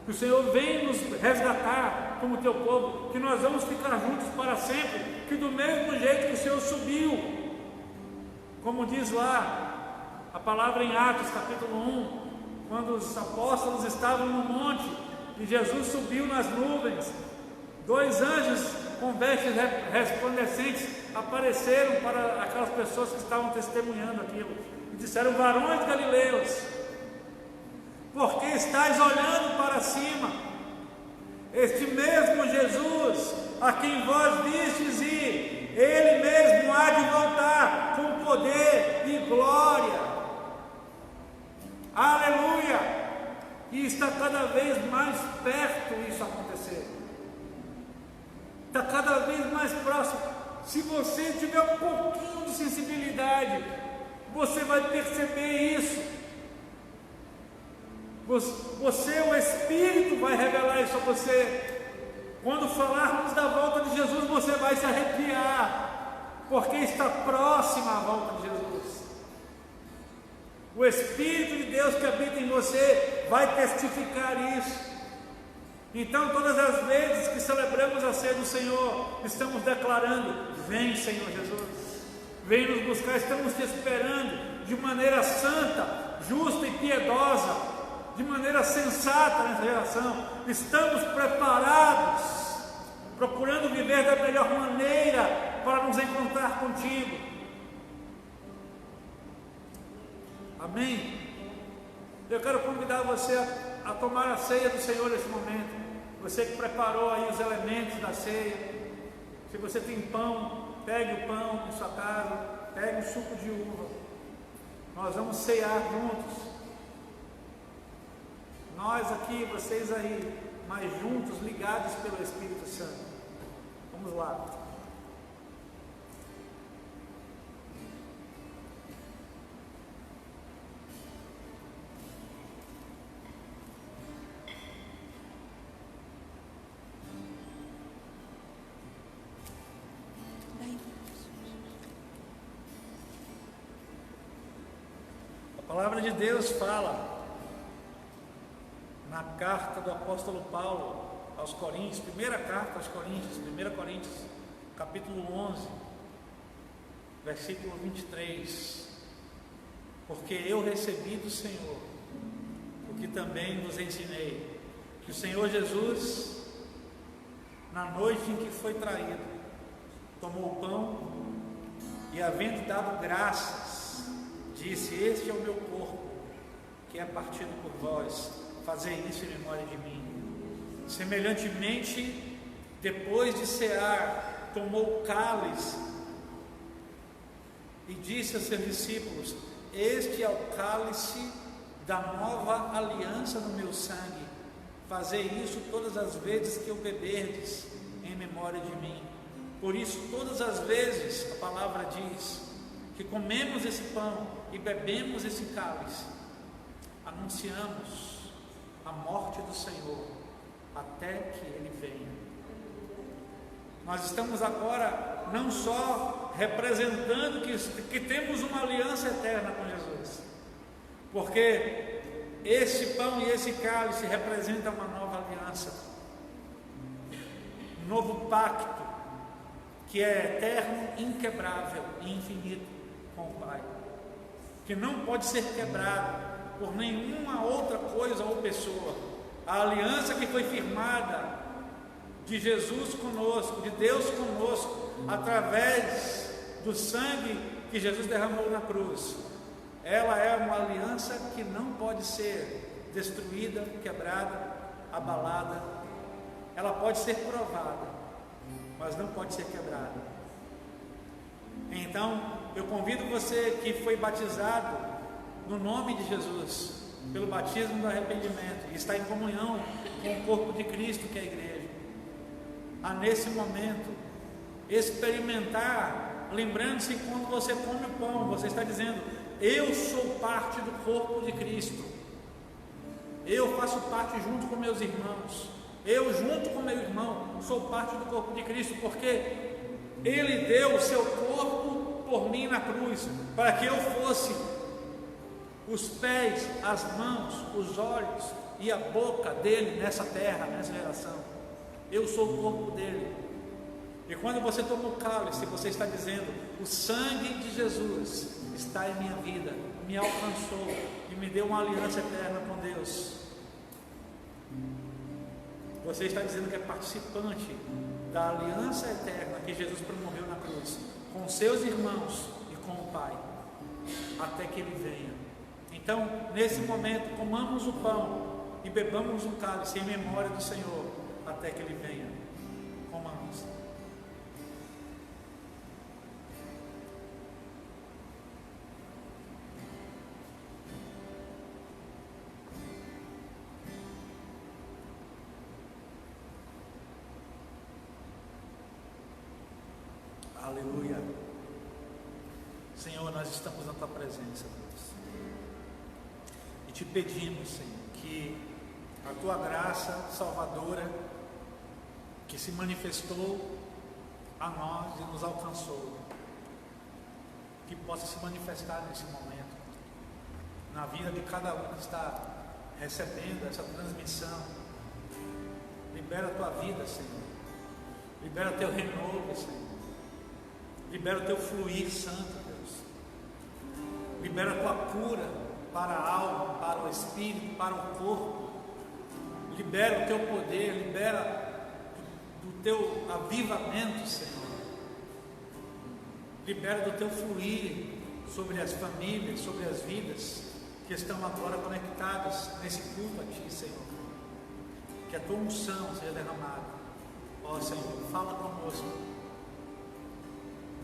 que o Senhor vem nos resgatar como Teu povo, que nós vamos ficar juntos para sempre, que do mesmo jeito que o Senhor subiu, como diz lá a palavra em Atos capítulo 1, quando os apóstolos estavam no monte e Jesus subiu nas nuvens, 2 anjos com vestes resplandecentes apareceram para aquelas pessoas que estavam testemunhando aquilo e disseram: varões galileus, por que estáis olhando para cima? Este mesmo Jesus a quem vós vistes ir, Ele mesmo há de voltar com poder e glória. Aleluia! E está cada vez mais perto isso acontecer. Está cada vez mais próximo. Se você tiver um pouquinho de sensibilidade, você vai perceber isso. Você, o Espírito vai revelar isso a você. Quando falarmos da volta de Jesus, você vai se arrepiar, porque está próxima a volta de Jesus. O Espírito de Deus que habita em você vai testificar isso. Então, todas as vezes que celebramos a ceia do Senhor, estamos declarando: vem, Senhor Jesus, vem nos buscar. Estamos te esperando de maneira santa, justa e piedosa, de maneira sensata nessa geração. Estamos preparados, procurando viver da melhor maneira para nos encontrar contigo. Amém? Eu quero convidar você a tomar a ceia do Senhor nesse momento. Você que preparou aí os elementos da ceia. Se você tem pão, pegue o pão em sua casa, pegue o suco de uva. Nós vamos cear juntos. Nós aqui, vocês aí, mas juntos, ligados pelo Espírito Santo. Vamos lá. A palavra de Deus fala na carta do apóstolo Paulo aos Coríntios, primeira carta aos Coríntios, 1 Coríntios, capítulo 11, versículo 23: porque eu recebi do Senhor o que também vos ensinei, que o Senhor Jesus, na noite em que foi traído, tomou o pão e, havendo dado graças, disse: este é o meu corpo, que é partido por vós, fazei isso em memória de mim. Semelhantemente, depois de cear, tomou o cálice e disse aos seus discípulos: este é o cálice da nova aliança no meu sangue, fazei isso todas as vezes que o beberdes, em memória de mim. Por isso, todas as vezes, a palavra diz, que comemos esse pão e bebemos esse cálice, anunciamos a morte do Senhor até que Ele venha. Nós estamos agora não só representando que temos uma aliança eterna com Jesus, porque esse pão e esse cálice representam uma nova aliança, um novo pacto que é eterno, inquebrável e infinito com o Pai, que não pode ser quebrado por nenhuma outra coisa ou pessoa. A aliança que foi firmada de Jesus conosco, de Deus conosco, através do sangue que Jesus derramou na cruz, ela é uma aliança que não pode ser destruída, quebrada, abalada. Ela pode ser provada, mas não pode ser quebrada. Então, eu convido você que foi batizado no nome de Jesus, pelo batismo do arrependimento, e está em comunhão com o corpo de Cristo, que é a igreja, a nesse momento experimentar, lembrando-se que quando você come o pão, você está dizendo: eu sou parte do corpo de Cristo, eu faço parte junto com meus irmãos, eu junto com meu irmão sou parte do corpo de Cristo, porque Ele deu o seu corpo por mim na cruz, para que eu fosse os pés, as mãos, os olhos e a boca dele nessa terra, nessa geração. Eu sou o corpo dele. E quando você toma o cálice, você está dizendo: o sangue de Jesus está em minha vida, me alcançou e me deu uma aliança eterna com Deus. Você está dizendo que é participante da aliança eterna que Jesus promoveu na cruz, com seus irmãos e com o Pai, até que Ele venha. Então, nesse momento, comamos o pão e bebamos o cálice em memória do Senhor, até que Ele venha. Comamos. Aleluia. Senhor, nós estamos na Tua presença, Deus, e te pedimos, Senhor, que a Tua graça salvadora, que se manifestou a nós e nos alcançou, que possa se manifestar nesse momento, na vida de cada um que está recebendo essa transmissão. Libera a Tua vida, Senhor, libera o Teu renovo, Senhor, libera o Teu fluir santo, Deus, libera a Tua cura para a alma, para o espírito, para o corpo, libera o Teu poder, libera do Teu avivamento, Senhor, libera do Teu fluir sobre as famílias, sobre as vidas que estão agora conectadas nesse culto a Ti, Senhor. Que a Tua unção seja derramada. Ó Senhor, fala conosco.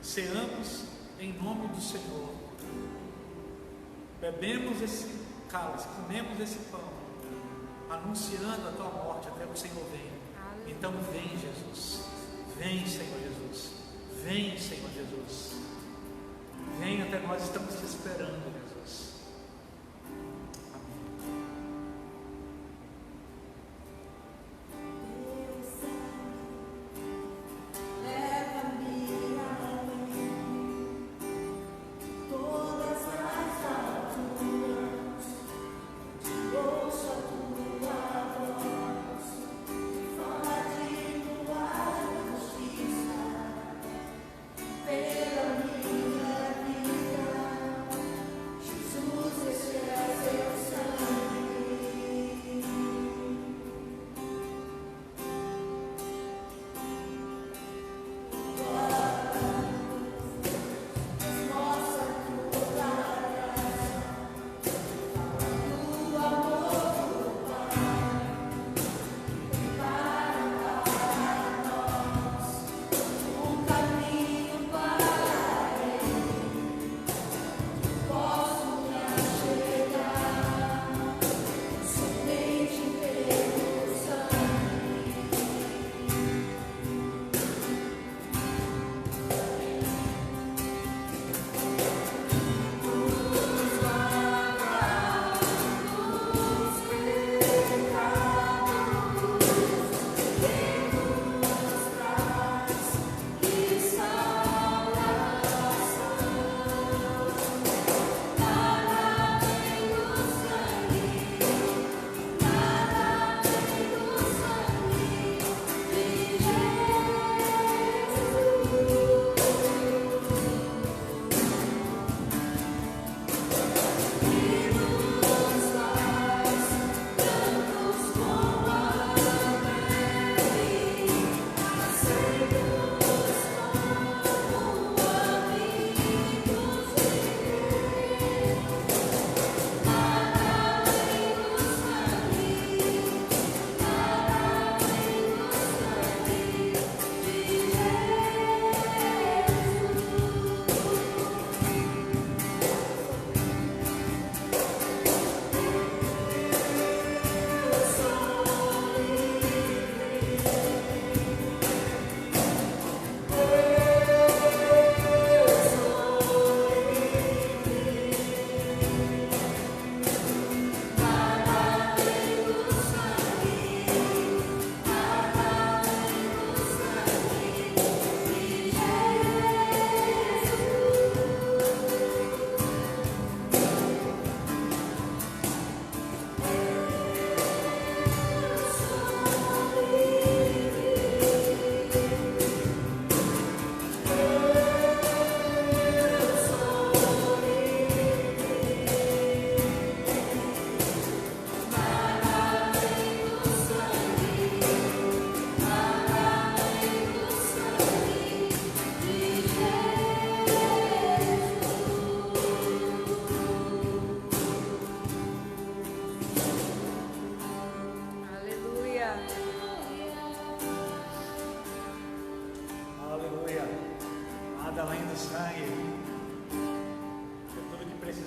Ceamos em nome do Senhor, bebemos esse cálice, comemos esse pão, anunciando a Tua morte até que o Senhor venha. Então vem, Jesus, vem, Senhor Jesus, vem, Senhor Jesus, vem, até nós estamos te esperando, Jesus. Pela minha vida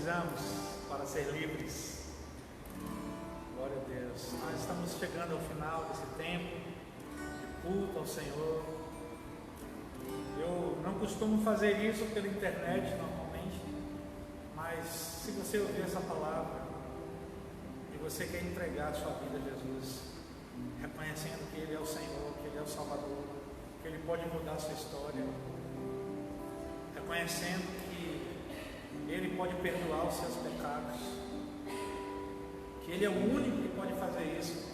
precisamos para ser livres. Glória a Deus. Nós estamos chegando ao final desse tempo de culto ao Senhor. Eu não costumo fazer isso pela internet normalmente, mas se você ouvir essa palavra e você quer entregar a sua vida a Jesus, reconhecendo que Ele é o Senhor, que Ele é o Salvador, que Ele pode mudar a sua história, reconhecendo que Ele pode perdoar os seus pecados, que Ele é o único que pode fazer isso,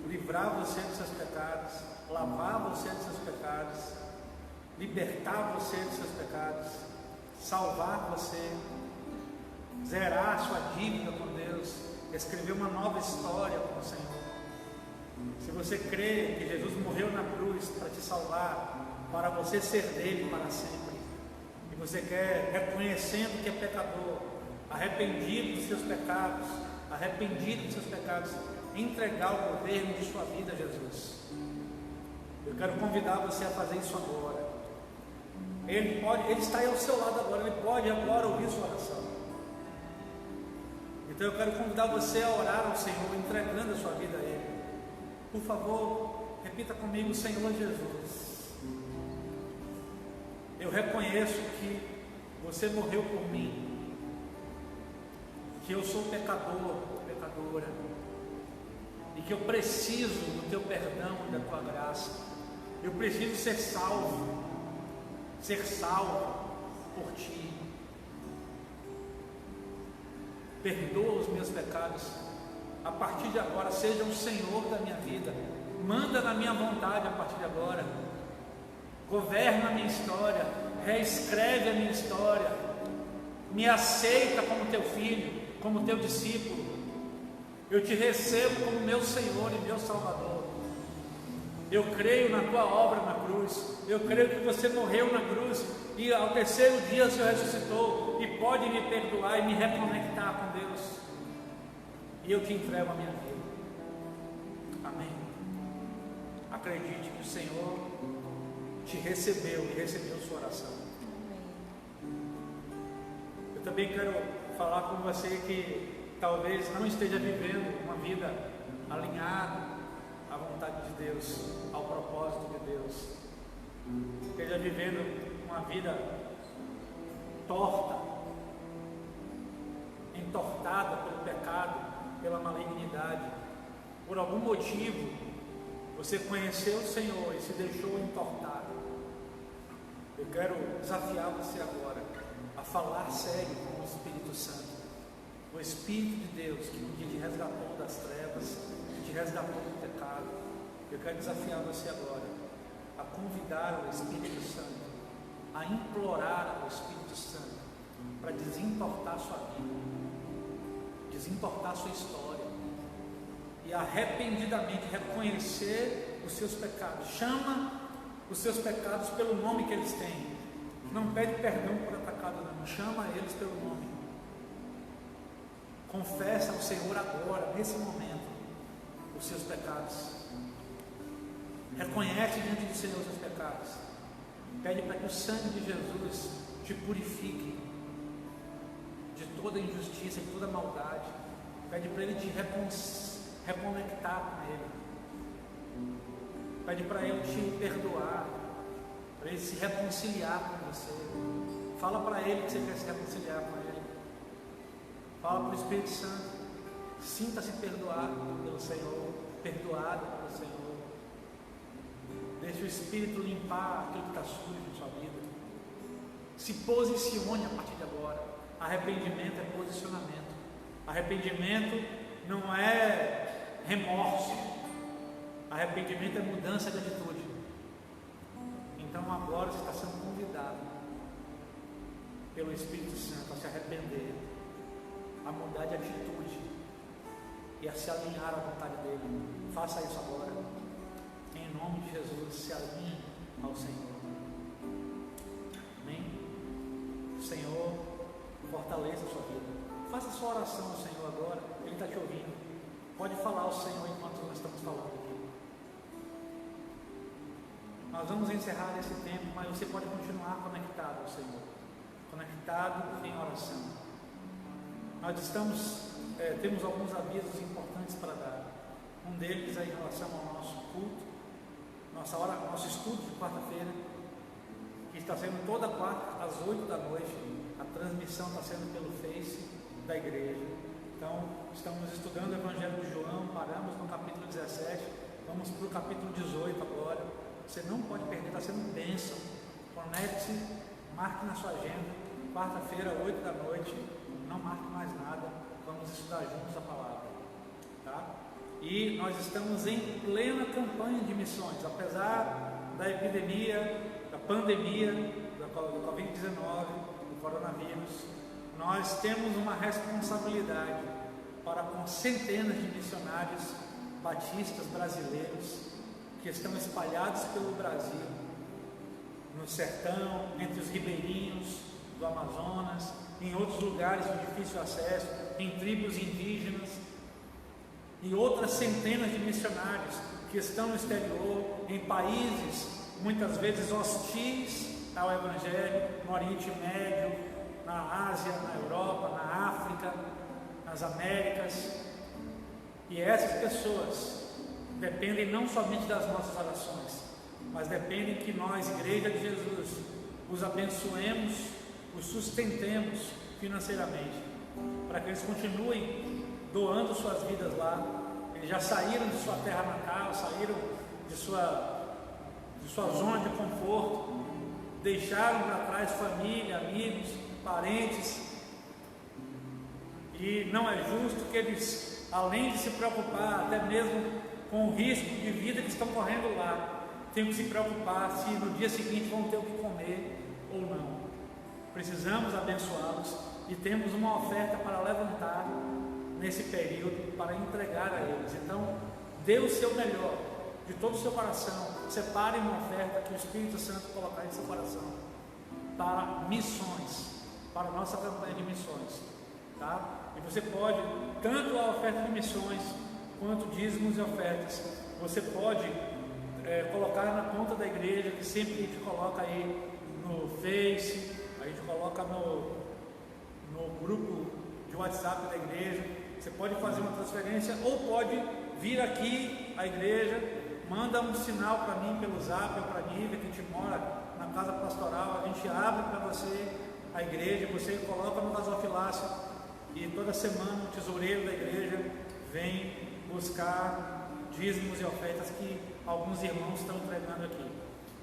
livrar você dos seus pecados, lavar você dos seus pecados, libertar você dos seus pecados, salvar você, zerar a sua dívida com Deus, escrever uma nova história com o Senhor. Se você crê que Jesus morreu na cruz para te salvar, para você ser dele para sempre, e você quer, reconhecendo que é pecador, arrependido dos seus pecados, entregar o governo de sua vida a Jesus, eu quero convidar você a fazer isso agora. Ele está aí ao seu lado agora, Ele pode agora ouvir sua oração. Então eu quero convidar você a orar ao Senhor, entregando a sua vida a Ele. Por favor, repita comigo: Senhor Jesus, eu reconheço que você morreu por mim, que eu sou pecador, pecadora, e que eu preciso do teu perdão e da tua graça. Eu preciso ser salvo por ti. Perdoa os meus pecados. A partir de agora, seja o Senhor da minha vida. Manda na minha vontade a partir de agora. Governa a minha história. Reescreve a minha história. Me aceita como teu filho, como teu discípulo. Eu te recebo como meu Senhor e meu Salvador. Eu creio na tua obra na cruz. Eu creio que você morreu na cruz e ao terceiro dia o Senhor ressuscitou e pode me perdoar e me reconectar com Deus. E eu te entrego a minha vida. Amém. Acredite que o Senhor te recebeu e recebeu sua oração. Eu também quero falar com você que talvez não esteja vivendo uma vida alinhada à vontade de Deus, ao propósito de Deus. Esteja vivendo uma vida torta, entortada pelo pecado, pela malignidade. Por algum motivo você conheceu o Senhor e se deixou entortar. Eu quero desafiar você agora a falar sério com o Espírito Santo, o Espírito de Deus que um dia te resgatou das trevas, que te resgatou do pecado. Eu quero desafiar você agora a convidar o Espírito Santo, a implorar ao Espírito Santo para desentortar sua vida, desentortar sua história e arrependidamente reconhecer os seus pecados. Chama os seus pecados pelo nome que eles têm. Não pede perdão por atacado, não. Chama eles pelo nome. Confessa ao Senhor agora, nesse momento, os seus pecados. Reconhece diante do Senhor os seus pecados. Pede para que o sangue de Jesus te purifique de toda injustiça, de toda maldade. Pede para Ele te reconectar com Ele. Pede para Ele te perdoar, para Ele se reconciliar com você. Fala para Ele que você quer se reconciliar com Ele. Fala para o Espírito Santo. Sinta-se perdoado pelo Senhor, perdoado pelo Senhor. Deixe o Espírito limpar aquilo que está sujo na sua vida. Se posicione a partir de agora. Arrependimento é posicionamento. Arrependimento não é remorso. Arrependimento é mudança de atitude. Então agora você está sendo convidado pelo Espírito Santo a se arrepender, a mudar de atitude e a se alinhar à vontade dele. Faça isso agora. Em nome de Jesus, se alinhe ao Senhor. Amém? O Senhor fortaleça a sua vida. Faça a sua oração ao Senhor agora. Ele está te ouvindo. Pode falar ao Senhor enquanto nós estamos falando aqui. Nós vamos encerrar esse tempo, mas você pode continuar conectado ao Senhor. conectado em oração. Nós temos alguns avisos importantes para dar. Um deles é em relação ao nosso culto, nosso estudo de quarta-feira, que está sendo toda quarta às 8 da noite. A transmissão está sendo pelo Face da igreja. Então, estamos estudando o Evangelho de João, paramos no capítulo 17, vamos para o capítulo 18 agora. Você não pode perder, está sendo bênção. Conecte-se, marque na sua agenda, quarta-feira, 8 da noite, não marque mais nada, vamos estudar juntos a palavra, tá? E nós estamos em plena campanha de missões, apesar da epidemia, da pandemia, do Covid-19, do coronavírus. Nós temos uma responsabilidade para com centenas de missionários batistas brasileiros que estão espalhados pelo Brasil, no sertão, entre os ribeirinhos do Amazonas, em outros lugares de difícil acesso, em tribos indígenas, e outras centenas de missionários que estão no exterior, em países muitas vezes hostis ao Evangelho, no Oriente Médio, na Ásia, na Europa, na África, nas Américas. E essas pessoas dependem não somente das nossas orações, mas dependem que nós, Igreja de Jesus, os abençoemos, os sustentemos financeiramente, para que eles continuem doando suas vidas lá. Eles já saíram de sua terra natal, saíram de sua zona de conforto, deixaram para trás família, amigos, parentes, e não é justo que eles, além de se preocupar até mesmo com o risco de vida que estão correndo lá, tenham que se preocupar se no dia seguinte vão ter o que comer ou não. Precisamos abençoá-los e temos uma oferta para levantar nesse período para entregar a eles. Então, dê o seu melhor de todo o seu coração, separe uma oferta que o Espírito Santo colocar em seu coração para missões, para a nossa campanha de missões, tá? E você pode, tanto a oferta de missões quanto dízimos e ofertas, você pode colocar na conta da igreja, que sempre a gente coloca aí no Face, a gente coloca no grupo de WhatsApp da igreja. Você pode fazer uma transferência ou pode vir aqui à igreja, manda um sinal para mim pelo Zap ou para a Nívia, que a gente mora na casa pastoral, a gente abre para você a igreja, você coloca no gasofilácio e toda semana o tesoureiro da igreja vem buscar dízimos e ofertas que alguns irmãos estão entregando aqui.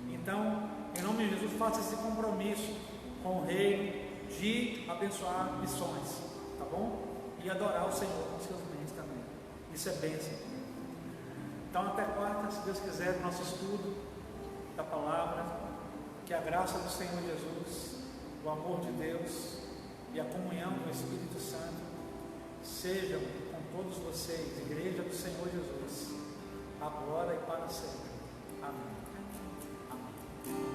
Então, em nome de Jesus, faça esse compromisso com o reino de abençoar missões, tá bom? E adorar o Senhor com seus bens também. Isso é bênção. Então, até quarta, se Deus quiser, nosso estudo da palavra, que a graça do Senhor Jesus, o amor de Deus e a comunhão do Espírito Santo sejam com todos vocês, Igreja do Senhor Jesus, agora e para sempre. Amém. Amém.